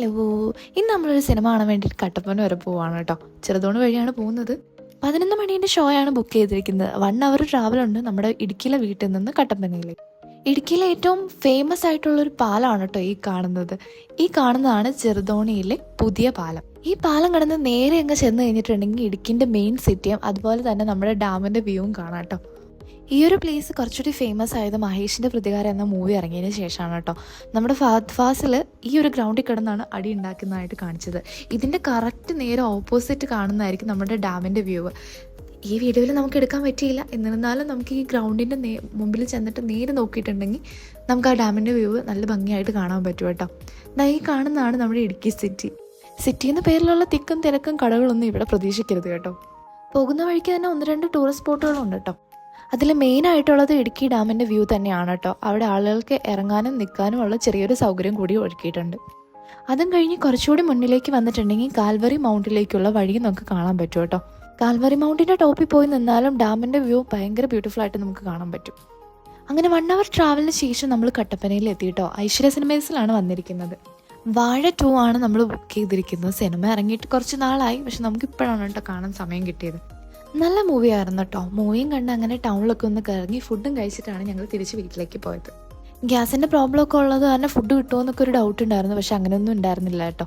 Hello, ഇന്ന് നമ്മളൊരു cinema കാണാൻ വേണ്ടിയിട്ട് കട്ടപ്പന വരെ പോവാണ് കേട്ടോ. ചെറുതോണി വഴിയാണ് പോകുന്നത്. 11 മണീൻ്റെ ഷോ ആണ് ബുക്ക് ചെയ്തിരിക്കുന്നത്. 1 hour ട്രാവലുണ്ട് നമ്മുടെ ഇടുക്കിയിലെ വീട്ടിൽ നിന്ന് കട്ടപ്പനയിലേക്ക്. ഇടുക്കിയിലെ ഏറ്റവും ഫേമസ് ആയിട്ടുള്ളൊരു പാലമാണ് കേട്ടോ ഈ കാണുന്നത്. ഈ കാണുന്നതാണ് ചെറുതോണിയിലെ പുതിയ പാലം. ഈ പാലം കടന്ന് നേരെ അങ്ങ് ചെന്ന് കഴിഞ്ഞിട്ടുണ്ടെങ്കിൽ ഇടുക്കിൻ്റെ മെയിൻ സിറ്റിയും അതുപോലെ തന്നെ നമ്മുടെ ഡാമിൻ്റെ വ്യൂവും കാണാം കേട്ടോ. ഈ ഒരു പ്ലേസ് കുറച്ചുകൂടി ഫേമസ് ആയത് മഹേഷിൻ്റെ പ്രതികാരം എന്ന മൂവി ഇറങ്ങിയതിന് ശേഷമാണ് കേട്ടോ. നമ്മുടെ ഫഹദ് ഫാസിൽ ഈ ഒരു ഗ്രൗണ്ടിൽ കിടന്നാണ് അടി ഉണ്ടാക്കുന്നതായിട്ട് കാണിച്ചത്. ഇതിൻ്റെ കറക്റ്റ് നേരെ ഓപ്പോസിറ്റ് കാണുന്നതായിരിക്കും നമ്മുടെ ഡാമിൻ്റെ വ്യൂ. ഈ വീഡിയോയിൽ നമുക്ക് എടുക്കാൻ പറ്റിയില്ല, എന്നിരുന്നാലും നമുക്ക് ഈ ഗ്രൗണ്ടിൻ്റെ മുമ്പിൽ ചെന്നിട്ട് നേരെ നോക്കിയിട്ടുണ്ടെങ്കിൽ നമുക്ക് ആ ഡാമിൻ്റെ വ്യൂ നല്ല ഭംഗിയായിട്ട് കാണാൻ പറ്റും കേട്ടോ. ഈ കാണുന്നതാണ് നമ്മുടെ ഇടുക്കി സിറ്റി എന്ന പേരിലുള്ള തിക്കും തിരക്കും കടകളൊന്നും ഇവിടെ പ്രതീക്ഷിക്കരുത് കേട്ടോ. പോകുന്ന വഴിക്ക് തന്നെ 1-2 ടൂറിസ്റ്റ് സ്പോട്ടുകളുണ്ട് കേട്ടോ. അതിൽ മെയിനായിട്ടുള്ളത് ഇടുക്കി ഡാമിൻ്റെ വ്യൂ തന്നെയാണ് കേട്ടോ. അവിടെ ആളുകൾക്ക് ഇറങ്ങാനും നിൽക്കാനുമുള്ള ചെറിയൊരു സൗകര്യം കൂടി ഒരുക്കിയിട്ടുണ്ട്. അതും കഴിഞ്ഞ് കുറച്ചുകൂടി മുന്നിലേക്ക് വന്നിട്ടുണ്ടെങ്കിൽ കാൽവറി മൗണ്ടിലേക്കുള്ള വഴി നമുക്ക് കാണാൻ പറ്റും കേട്ടോ. കാൽവറി മൗണ്ടിൻ്റെ ടോപ്പിൽ പോയി നിന്നാലും ഡാമിൻ്റെ വ്യൂ ഭയങ്കര ബ്യൂട്ടിഫുൾ ആയിട്ട് നമുക്ക് കാണാൻ പറ്റും. അങ്ങനെ 1 hour ട്രാവലിന് ശേഷം നമ്മൾ കട്ടപ്പനയിൽ എത്തി കേട്ടോ. ഐശ്വര്യ സിനിമേഴ്സിലാണ് വന്നിരിക്കുന്നത്. വാഴ 2 ആണ് നമ്മൾ ബുക്ക് ചെയ്തിരിക്കുന്നത്. സിനിമ ഇറങ്ങിയിട്ട് കുറച്ച് നാളായി, പക്ഷെ നമുക്ക് ഇപ്പോഴാണ് കേട്ടോ കാണാൻ സമയം കിട്ടിയത്. നല്ല മൂവി ആയിരുന്നു കേട്ടോ. മൂവിയും കണ്ട് അങ്ങനെ ടൗണിലൊക്കെ ഒന്ന് കറങ്ങി ഫുഡും കഴിച്ചിട്ടാണ് ഞങ്ങൾ തിരിച്ച് വീട്ടിലേക്ക് പോയത്. ഗ്യാസിൻ്റെ പ്രോബ്ലം ഒക്കെ ഉള്ളത് കാരണം ഫുഡ് കിട്ടുമോ എന്നൊക്കെ ഒരു ഡൗട്ട് ഉണ്ടായിരുന്നു, പക്ഷെ അങ്ങനെയൊന്നും ഉണ്ടായിരുന്നില്ല കേട്ടോ.